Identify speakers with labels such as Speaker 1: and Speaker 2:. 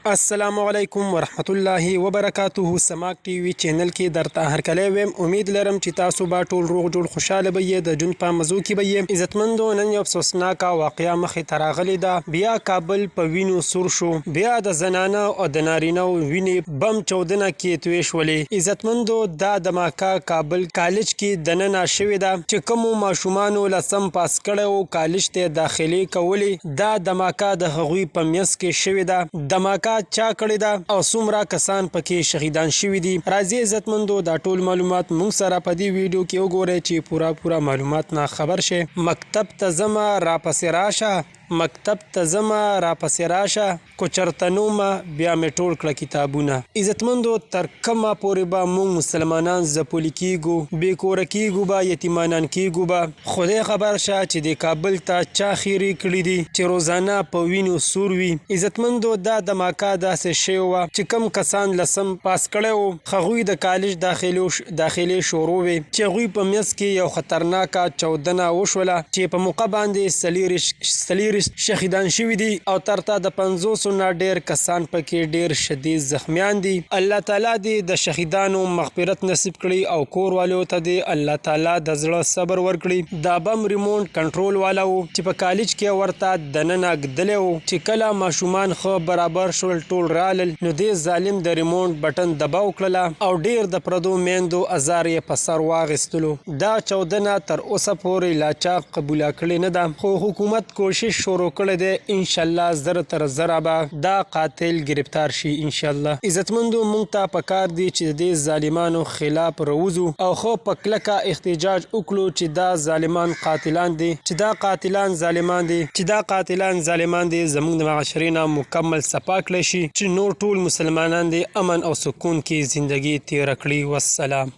Speaker 1: السلام علیکم ورحمت الله وبرکاته. سماک ټي وي چینل کې درته هرکلی ویم. امید لرم چې تاسو به ټول روغ جوړ خوشاله به یې د ژوند په مزو کې به یې. عزتمندو، نن یو افسوسناکه واقعه مخې ته راغلې ده. بیا کابل په وینو سور شو. بیا د زنانه او د نارینه وینې بم چاودنه کې توی شولې. عزتمندو، دا دماکه کابل کالج کې دننه شوې ده چې کومو ماشومانو لسم پاس کړی و کالج ته داخلې کولې. دا دماکه د هغوی په منځ کې شوې ده. دماکه چا کړې ده او څومره کسان پکې شهیدان شوي دي؟ راځئ عزتمندو، دا ټول معلومات موږ سره په دې ویډیو کې وګورئ چې پوره معلومات نه خبر شئ. مکتب ته ځمه راپسې راشه، مکتب ته ځمه راپسې راشه، کو چرته نومه بیا مې ټول کړه کتابونه. عزتمندو، تر کومه پورې به موږ مسلمانان ځپلي کیږو، بې کوره کیږو به، یتیمانان کیږو به؟ خدای خبر شه چې د کابل ته چا خیرې کړي دي چې روزانه په وینو سور وي. عزتمندو، دا دماکه داسې شوې وه چې کم کسان لسم پاس کړی و هغوی د کالج داخلې شروع وې چې هغوی په منځ کې یو خطرناکه چاودنه وشوله چې په موقع باندې څلېرویشت شهیدان شوي دي او ترته د 50 نه ډېر کسان پکې ډېر شدید زخمیان دي. الله تعالی دې د شهیدانو مغفرت نصیب کړي او کور والو ته دې الله تعالی د زړه صبر ورکړي. دا بم ریموټ کنټرول والا و چې په کالج کې ورته دننه ږدلی و چې کله ماشومان ښه برابر شول ټول رالل، نو دې ظالم د ریموټ بټن دباو کړله او ډېر د پردو میندو ازار یې په سر واخیستلو. دا چاودنه تر اوسه پورې لا چا قبوله کړې نه ده، خو حکومت کوشش شروع کړی دی انشاءالله زر تر زره به دا قاتل گرفتار شي انشاءالله. عزتمندو، موږ ته پکار دی چې د دې ظالمانو خلاف راوځو او ښه په کلکه احتجاج وکړو چې دا ظالمان قاتلان دي، چې دا قاتلان ظالمان دي، چې دا قاتلان ظالمان دي زموږ د معاشرې نه مکمل صفا کړی شي چې نور ټول مسلمانان دې امن او سکون کې زندگی تیره کړي. والسلام.